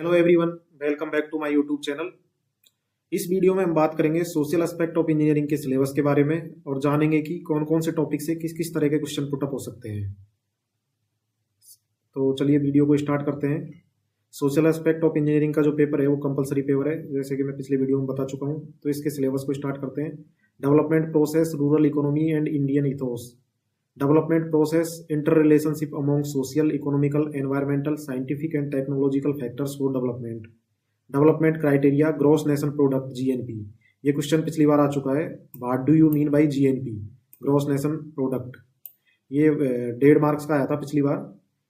Hello everyone, welcome back to my YouTube channel. इस video में हम बात करेंगे सोशल एस्पेक्ट ऑफ इंजीनियरिंग के सिलेबस के बारे में और जानेंगे कि कौन कौन से टॉपिक से किस किस तरह के क्वेश्चन पुट अप हो सकते हैं। तो चलिए वीडियो को स्टार्ट करते हैं। सोशल एस्पेक्ट ऑफ इंजीनियरिंग का जो पेपर है वो कंपलसरी पेपर है, जैसे कि मैं पिछले वीडियो में बता चुका हूँ। तो इसके सिलेबस को स्टार्ट करते हैं। Development process, rural economy and Indian ethos. Development process, inter relationship among social, economical, environmental, scientific and technological factors for development. Development criteria, gross nation product GNP. ये क्वेश्चन पिछली बार आ चुका है। What do you mean bye GNP, gross nation product. ये 1.5 marks का आया था पिछली बार,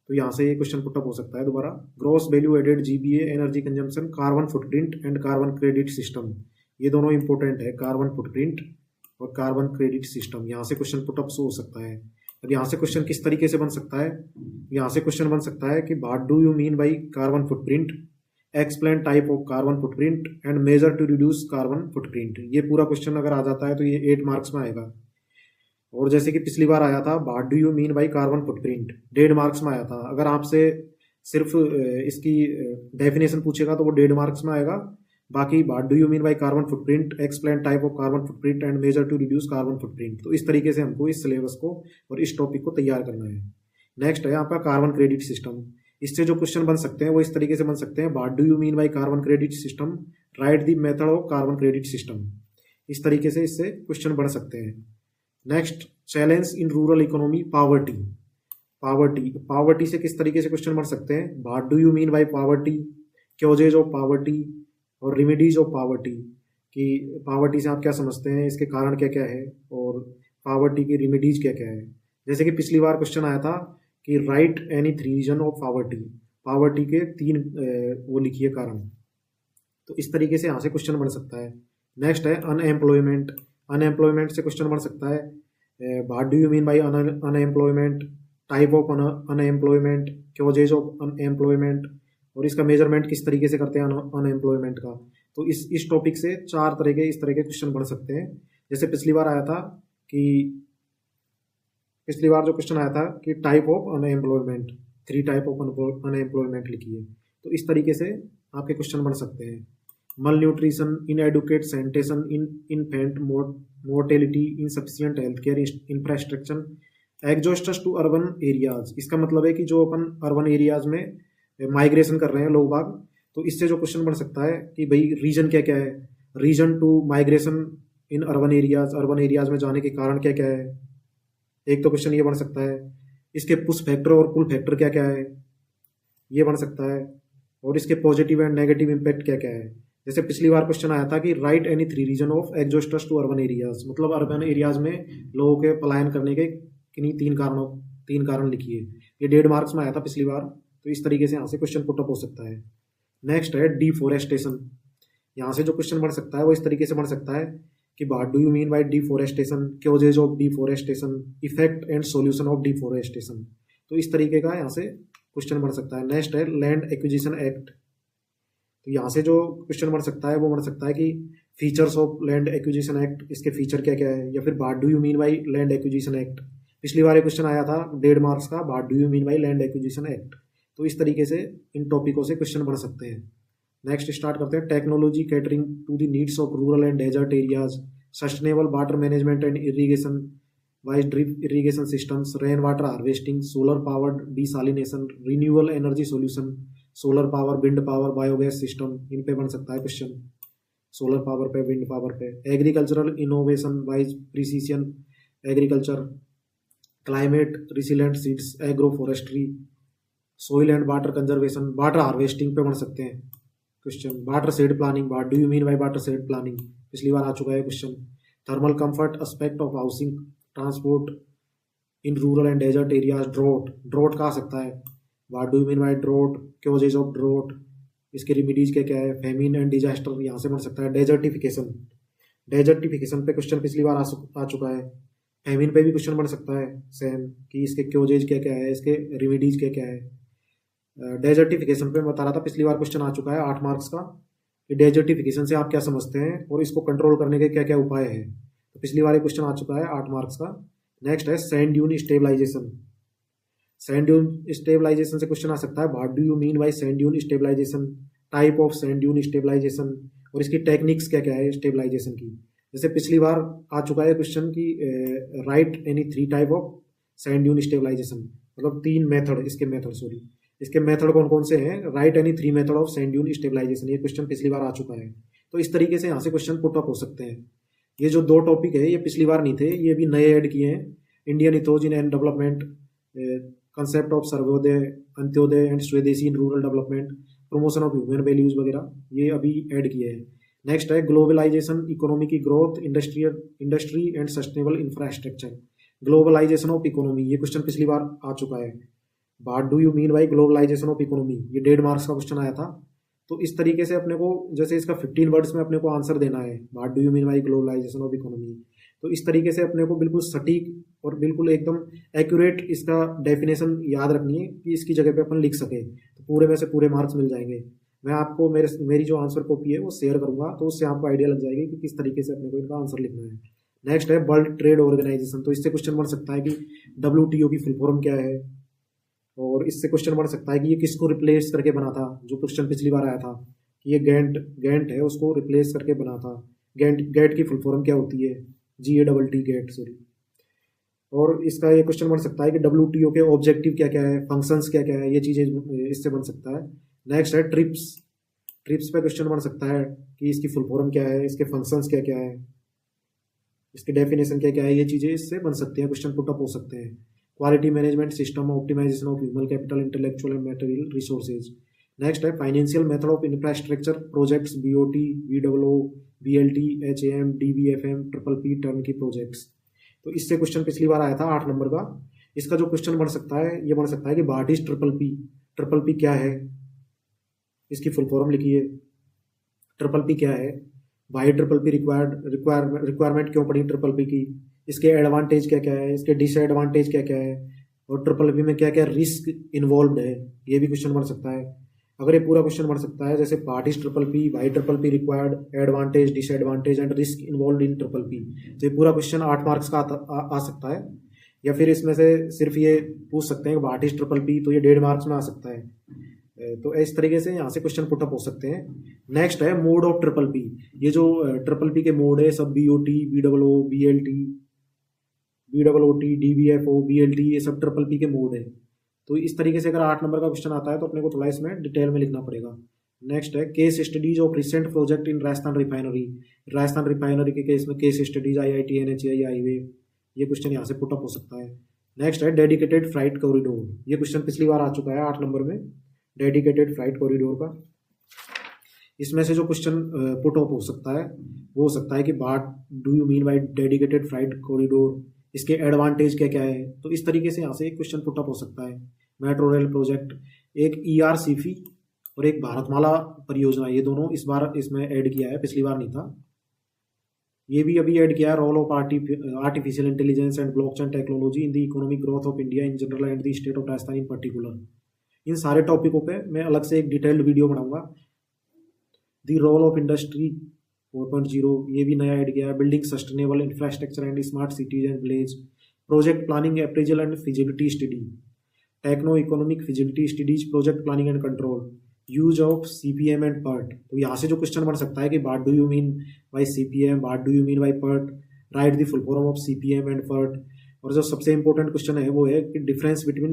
तो यहाँ से ये क्वेश्चन पुटअप हो सकता है दोबारा। Gross value added, GBA, energy consumption, carbon footprint and carbon credit system. ये दोनों इंपॉर्टेंट है, कार्बन फुटप्रिंट और कार्बन क्रेडिट सिस्टम। यहाँ से क्वेश्चन पुटअप हो सकता है। अब यहाँ से क्वेश्चन किस तरीके से बन सकता है? यहाँ से क्वेश्चन बन सकता है कि what do you mean by carbon footprint, explain type of carbon footprint and measure to reduce carbon footprint. ये पूरा क्वेश्चन अगर आ जाता है तो ये 8 मार्क्स में आएगा। और जैसे कि पिछली बार आया था, what do you mean by carbon footprint, 1.5 marks में आया था। अगर आपसे सिर्फ इसकी डेफिनेशन पूछेगा तो वो 1.5 मार्क्स में आएगा। बाकी what do you mean by carbon footprint, explain type of carbon footprint and measure to reduce carbon footprint. तो इस तरीके से हमको इस सिलेबस को और इस टॉपिक को तैयार करना है। नेक्स्ट है आपका कार्बन क्रेडिट सिस्टम। इससे जो क्वेश्चन बन सकते हैं वो इस तरीके से बन सकते हैं, what do you mean by carbon credit system, right the method of carbon credit system. इस तरीके से इससे क्वेश्चन बन सकते हैं। Next, challenge in rural economy, poverty. Poverty से किस तरीके से क्वेश्चन बन सकते हैं, what do you mean by poverty, causes of poverty और रेमेडीज ऑफ पावर्टी। कि पावर्टी से आप क्या समझते हैं, इसके कारण क्या क्या है और पावर्टी की रेमेडीज क्या क्या है। जैसे कि पिछली बार क्वेश्चन आया था कि write any 3 reason of poverty, poverty के 3 वो लिखिए कारण। तो इस तरीके से यहाँ से क्वेश्चन बन सकता है। नेक्स्ट है अनएम्प्लॉयमेंट। अनएम्प्लॉयमेंट से क्वेश्चन बन सकता है, what do you mean by unemployment, type of unemployment, causes of unemployment और इसका मेजरमेंट किस तरीके से करते हैं अनएम्प्लॉयमेंट का। तो इस टॉपिक से 4 तरह के इस तरह के क्वेश्चन बन सकते हैं। जैसे पिछली बार आया था कि पिछली बार जो क्वेश्चन आया था कि type of unemployment, 3 type of unemployment लिखिए। तो इस तरीके से आपके क्वेश्चन बन सकते हैं। Malnutrition, inadequate sanitation, in infant mortality, insufficient health care infrastructure, exodus to urban areas. इसका मतलब है कि जो अपन अर्बन एरियाज में माइग्रेशन कर रहे हैं लोग बाग, तो इससे जो क्वेश्चन बन सकता है कि भाई रीजन क्या क्या है, reason to migration in urban areas, urban areas में जाने के कारण क्या क्या है। एक तो क्वेश्चन ये बन सकता है। इसके पुश फैक्टर और पुल फैक्टर क्या क्या है, ये बन सकता है। और इसके पॉजिटिव एंड नेगेटिव इम्पैक्ट क्या क्या है। जैसे पिछली बार क्वेश्चन आया था कि write any 3 reason of exodus to urban areas, मतलब अर्बन एरियाज में लोगों के पलायन करने के किन्हीं 3 कारण लिखिए। ये 1.5 मार्क्स में आया था पिछली बार। तो इस तरीके से यहाँ से क्वेश्चन पुटअप हो सकता है। नेक्स्ट है डिफोरेस्टेशन। यहाँ से जो क्वेश्चन बन सकता है वो इस तरीके से बन सकता है कि what do you mean by deforestation, causes of deforestation, effect and solution of deforestation. तो इस तरीके का यहाँ से क्वेश्चन बन सकता है। नेक्स्ट है लैंड एक्विजिशन एक्ट। तो यहाँ से जो क्वेश्चन बन सकता है वो बन सकता है कि features of land acquisition act, इसके फीचर क्या क्या है। या फिर what do you mean by land acquisition act. पिछली बार एक क्वेश्चन आया था 1.5 मार्क्स का, what do you mean by land acquisition act. तो इस तरीके से इन टॉपिकों से क्वेश्चन बन सकते हैं। नेक्स्ट स्टार्ट करते हैं, technology catering to the needs of rural and desert areas, sustainable water management and irrigation viz drip irrigation systems, rain water harvesting, solar powered desalination, renewable energy solution, solar power, wind power, biogas system. इन पे बन सकता है question, solar power पे, wind power पे। Agricultural innovation viz precision agriculture, climate resilient seeds, agro forestry, soil and water conservation, water harvesting पे बन सकते हैं question. Watershed planning, what do you mean by watershed planning, पिछली बार आ चुका है question. Thermal comfort, aspect of housing, transport in rural and desert areas, drought का आ सकता है, what do you mean by drought, causes of drought, इसके रेमिडीज क्या क्या है। फेमिन एंड डिजास्टर यहाँ से बन सकता है। डेजर्टिफिकेशन पे क्वेश्चन पिछली बार आ चुका है। फेमिन पे भी क्वेश्चन बन सकता है सेम, कि इसके क्योजेज क्या क्या है, इसके रेमिडीज क्या क्या है। डेजर्टिफिकेशन पे बता रहा था, पिछली बार क्वेश्चन आ चुका है 8 मार्क्स का, कि डेजर्टिफिकेशन से आप क्या समझते हैं और इसको कंट्रोल करने के क्या क्या उपाय है। तो पिछली बार क्वेश्चन आ चुका है 8 मार्क्स का। नेक्स्ट है sand dune stabilisation. Sand dune stabilisation से क्वेश्चन आ सकता है, what do you mean by sand dune stabilisation, type of sand dune stabilisation और इसकी टेक्निक्स क्या क्या है स्टेबलाइजेशन की। जैसे पिछली बार आ चुका है क्वेश्चन की write any 3 type of sand dune stabilisation, मतलब 3 मेथड, इसके मेथड कौन कौन से हैं, write any 3 method of sand dune stabilisation, ये क्वेश्चन पिछली बार आ चुका है। तो इस तरीके से यहाँ से क्वेश्चन पुट अप हो सकते हैं। ये जो 2 टॉपिक है ये पिछली बार नहीं थे, ये भी नए ऐड किए हैं, Indian ethos in and development, concept of Sarvodaya, Antyodaya and Swadeshi in rural development, promotion of human values वगैरह, ये अभी ऐड किए हैं। नेक्स्ट है ग्लोबलाइजेशन, इकोनॉमी की growth, industry and sustainable infrastructure, globalization of economy, ये क्वेश्चन पिछली बार आ चुका है। What do you mean by globalisation of economy, ये 1.5 मार्क्स का क्वेश्चन आया था। तो इस तरीके से अपने को, जैसे इसका 15 वर्ड्स में अपने को आंसर देना है, what do you mean by globalisation of economy, तो इस तरीके से अपने को बिल्कुल सटीक और बिल्कुल एकदम एक्यूरेट इसका डेफिनेशन याद रखनी है कि इसकी जगह पे अपन लिख सके, तो पूरे में से पूरे मार्क्स मिल जाएंगे। मैं आपको मेरी जो आंसर कॉपी है वो शेयर करूंगा, तो उससे आपको आइडिया लग जाएगी कि किस तरीके से अपने को इनका आंसर लिखना है। नेक्स्ट है वर्ल्ड ट्रेड ऑर्गेनाइजेशन, तो इससे क्वेश्चन बन सकता है कि WTO की फुल फॉर्म क्या है, और इससे क्वेश्चन बन सकता है कि ये किसको रिप्लेस करके बना था, जो क्वेश्चन पिछली बार आया था कि ये गैंट है उसको रिप्लेस करके बना था, गैट की फुल फॉर्म क्या होती है, GATT गैट, सॉरी। और इसका ये क्वेश्चन बन सकता है कि WTO के ऑब्जेक्टिव क्या क्या है, फंक्शंस क्या क्या है, ये चीज़ें इससे बन सकता है। नेक्स्ट है ट्रिप्स पे क्वेश्चन बन सकता है कि इसकी फुल फॉर्म क्या है, इसके फंक्शंस क्या क्या है, इसके डेफिनेशन क्या क्या है, ये चीज़ें इससे बन सकती हैं, क्वेश्चन पुट अप हो सकते हैं। Quality management system, optimization of human capital, intellectual and material resources. Next है financial method of infrastructure projects, BOT, BOO, BLT, HAM, DBFM, PPP turnkey projects. तो इससे क्वेश्चन पिछली बार आया था 8 नंबर का। इसका जो क्वेश्चन बन सकता है ये बन सकता है कि व्हाट इज PPP क्या है, इसकी फुल फॉर्म लिखिए, PPP क्या है, वाई PPP रिक्वायरमेंट क्यों पड़ी PPP की, इसके एडवांटेज क्या क्या है, इसके डिसएडवांटेज क्या क्या है, और PPP में क्या क्या रिस्क इन्वॉल्व है, ये भी क्वेश्चन बन सकता है। अगर ये पूरा क्वेश्चन बन सकता है जैसे what is PPP, why PPP required, advantage, disadvantage and risk involve in PPP, तो ये पूरा क्वेश्चन 8 मार्क्स का आ सकता है। या फिर इसमें से सिर्फ ये पूछ सकते हैं व्हाट इज PPP, तो ये 1.5 मार्क्स में आ सकता है। तो इस तरीके से यहाँ से क्वेश्चन पुटअप हो सकते हैं। नेक्स्ट है मोड ऑफ PPP, ये जो PPP के मोड है सब BOT, BOO, BLT, BOOT, DBFO, BLT, ये सब PPP के मोड है। तो इस तरीके से अगर 8 नंबर का क्वेश्चन आता है तो अपने को थोड़ा इसमें डिटेल में लिखना पड़ेगा। नेक्स्ट है case studies of recent project in Rajasthan refinery के केस में case studies, IIT, NHAI highway, ये क्वेश्चन यहाँ से पुटअप हो सकता है। नेक्स्ट है डेडिकेटेड फ्राइट कॉरिडोर, ये क्वेश्चन पिछली बार आ चुका है 8 नंबर में, डेडिकेटेड फ्राइट कॉरिडोर का। इसमें से जो क्वेश्चन पुट अप हो सकता है वो हो सकता है कि what do you mean by dedicated freight corridor, इसके एडवांटेज क्या क्या है। तो इस तरीके से यहाँ से एक क्वेश्चन पुट अप हो सकता है। मेट्रो रेल प्रोजेक्ट, एक ERCP और एक भारतमाला परियोजना, ये दोनों इस बार इसमें ऐड किया है, पिछली बार नहीं था। ये भी अभी ऐड किया है, role of artificial intelligence and blockchain technology in the economic growth of India in general and the state of Rajasthan in particular. इन सारे टॉपिकों पे मैं अलग से एक डिटेल्ड वीडियो बनाऊंगा। दी रोल ऑफ इंडस्ट्री 4.0, ये भी नया ऐड किया है। Building sustainable infrastructure and smart cities and village, project planning appraisal and feasibility study, techno economic feasibility studies, project planning and control, use of CPM and PERT। तो यहाँ से जो question बन सकता है कि what do you mean bye CPM, what do you mean bye PERT, right the full form of CPM and PERT। और जो सबसे इंपॉर्टेंट क्वेश्चन है वो है कि difference between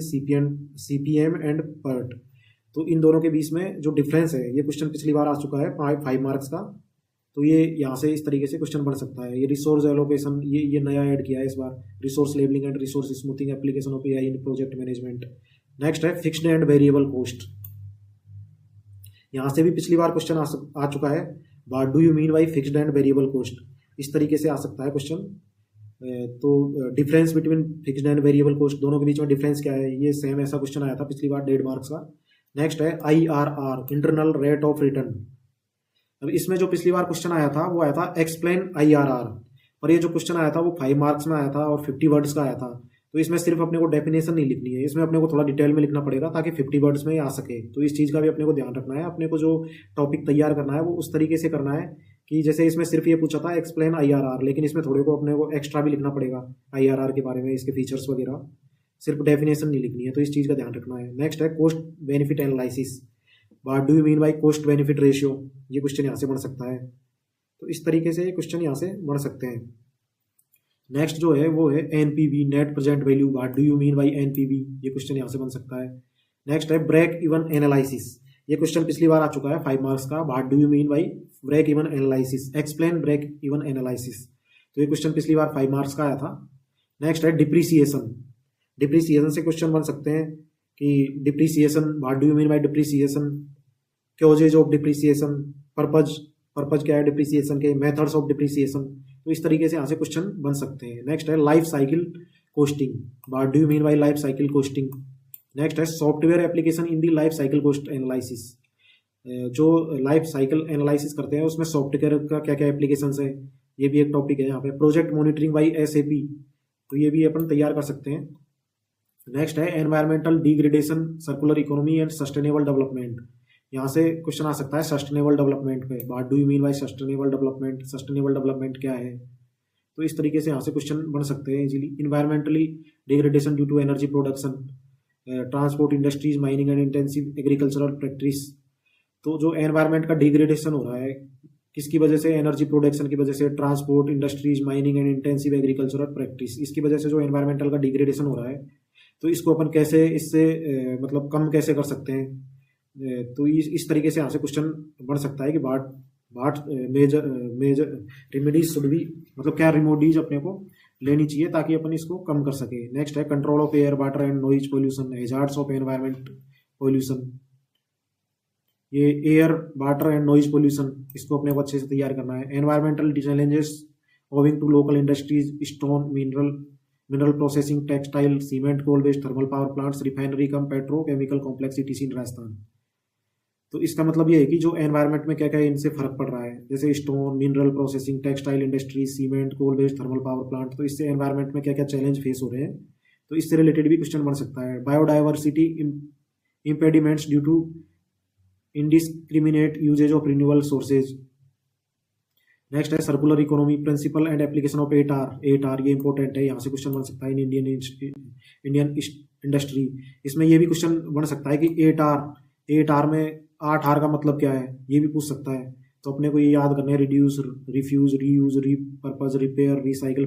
CPM and PERT। तो इन दोनों के बीच में जो डिफरेंस है, ये क्वेश्चन पिछली बार आ चुका है 5 मार्क्स का। तो ये यहाँ से इस तरीके से क्वेश्चन बन सकता है। ये रिसोर्स एलोकेशन, ये नया ऐड किया है इस बार, resource levelling and resource smoothing application of AI in project management. Next है फिक्स्ड एंड वेरिएबल कॉस्ट, यहाँ से भी पिछली बार क्वेश्चन आ चुका है, what do you mean by fixed and variable cost, इस तरीके से आ सकता है क्वेश्चन। तो difference between fixed and variable cost, दोनों के बीच में डिफरेंस क्या है, ये सेम ऐसा क्वेश्चन आया था पिछली बार 1.5 मार्क्स का। नेक्स्ट है IRR, internal rate of return. अब इसमें जो पिछली बार क्वेश्चन आया था वो आया था एक्सप्लेन IRR, पर ये जो क्वेश्चन आया था वो 5 मार्क्स में आया था और 50 वर्ड्स का आया था। तो इसमें सिर्फ अपने को डेफिनेशन नहीं लिखनी है, इसमें अपने को थोड़ा डिटेल में लिखना पड़ेगा ताकि 50 वर्ड्स में आ सके। तो इस चीज़ का भी अपने को ध्यान रखना है। अपने को जो टॉपिक तैयार करना है वो उस तरीके से करना है कि जैसे इसमें सिर्फ ये पूछा था एक्सप्लेन IRR, लेकिन इसमें थोड़े को अपने को एक्स्ट्रा भी लिखना पड़ेगा IRR के बारे में, इसके फीचर्स वगैरह, सिर्फ डेफिनेशन नहीं लिखनी है। तो इस चीज़ का ध्यान रखना है। नेक्स्ट है cost benefit analysis, what do you mean by cost benefit ratio, ये क्वेश्चन यहाँ से बन सकता है। तो इस तरीके से ये क्वेश्चन यहाँ से बन सकते हैं। नेक्स्ट जो है वो है NPV, net present value, what do you mean by NPV, ये क्वेश्चन यहाँ से बन सकता है। नेक्स्ट है ब्रेक इवन एनालिसिस, ये क्वेश्चन पिछली बार आ चुका है 5 मार्क्स का, what do you mean by break even analysis, explain break even analysis, तो ये क्वेश्चन पिछली बार 5 मार्क्स का आया था। नेक्स्ट है डिप्रिसिएशन, डिप्रिसिएशन से क्वेश्चन बन सकते हैं कि depreciation, what do you mean by depreciation, causes of depreciation, purpose क्या है डिप्रिसिएशन के, मेथड्स ऑफ डिप्रिसिएशन, तो इस तरीके से यहाँ से क्वेश्चन बन सकते हैं। नेक्स्ट है life cycle costing, what do you mean by life cycle costing. Next है software application in the life cycle cost analysis, जो लाइफ साइकिल एनालिसिस करते हैं उसमें सॉफ्टवेयर का क्या क्या एप्लीकेशन है, ये भी एक टॉपिक है यहाँ पे। प्रोजेक्ट मॉनिटरिंग बाई SAP, तो ये भी अपन तैयार कर सकते हैं। नेक्स्ट है environmental degradation, circular economy and sustainable development, यहाँ से क्वेश्चन आ सकता है सस्टेनेबल डेवलपमेंट पे, what do you mean bye sustainable development, sustainable development क्या है, तो इस तरीके से यहाँ से क्वेश्चन बन सकते हैं easily. Environmentally degradation due to energy production, transport industries, mining and intensive agricultural practice, तो जो एनवायरमेंट का डिग्रेडेशन हो रहा है किसकी वजह से, एनर्जी प्रोडक्शन की वजह से, transport industries, mining and intensive agricultural practice, इसकी वजह से जो एनवायरमेंटल का डिग्रेडेशन हो रहा है, तो इसको अपन कैसे इससे मतलब कम कैसे कर सकते हैं, तो इस तरीके से यहाँ से क्वेश्चन बन सकता है कि वाट मेजर रेमेडीज शुड बी, मतलब क्या रेमेडीज अपने को लेनी चाहिए ताकि अपन इसको कम कर सके। नेक्स्ट है control of air, water and noise pollution, hazards of environment pollution, ये air, water and noise pollution, इसको अपने को अच्छे से तैयार करना है। Environmental challenges owing to local industries, stone, mineral processing, textile, cement, coal based thermal power plants, refinery cum petrochemical complex etc in Rajasthan. तो इसका मतलब ये है कि जो एनवायरनमेंट में क्या क्या इनसे फर्क पड़ रहा है, जैसे stone, mineral processing, textile industry, cement, coal based thermal power plant, तो इससे एनवायरनमेंट में क्या क्या चैलेंज फेस हो रहे हैं, तो इससे रिलेटेड भी क्वेश्चन बन सकता है। Biodiversity impediments due to indiscriminate usages of renewable sources. Next है circular economy, principle and application of 8R, ये इंपॉर्टेंट है, यहाँ से क्वेश्चन बन सकता है इन इंडियन इंडस्ट्री। इसमें ये भी क्वेश्चन बन सकता है कि 8R में 8R का मतलब क्या है, ये भी पूछ सकता है, तो अपने को ये याद करना है, reduce, refuse, reuse, repurpose, repair, recycle,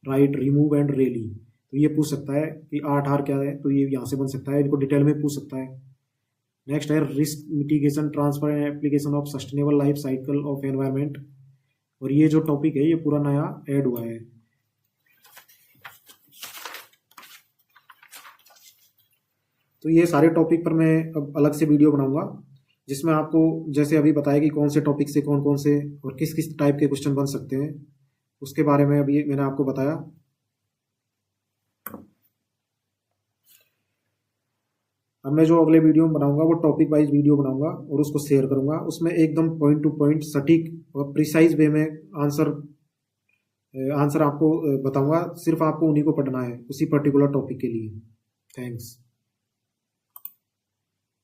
right, remove and rely, तो ये पूछ सकता है कि 8R क्या है, तो ये यहाँ से बन सकता है, इनको डिटेल में पूछ सकता है। नेक्स्ट है risk mitigation, transfer and application of sustainable life cycle of environment, और ये जो टॉपिक है ये पूरा नया ऐड हुआ है। तो ये सारे टॉपिक पर मैं अब अलग से वीडियो बनाऊंगा, जिसमें आपको जैसे अभी बताया कि कौन से टॉपिक से कौन कौन से और किस किस टाइप के क्वेश्चन बन सकते हैं, उसके बारे में अभी मैंने आपको बताया। अब मैं जो अगले वीडियो में बनाऊंगा वो टॉपिक वाइज वीडियो बनाऊंगा और उसको शेयर करूंगा, उसमें एकदम पॉइंट टू पॉइंट सटीक और प्रिसाइज वे में आंसर आपको बताऊंगा, सिर्फ आपको उन्हीं को पढ़ना है उसी पर्टिकुलर टॉपिक के लिए। थैंक्स।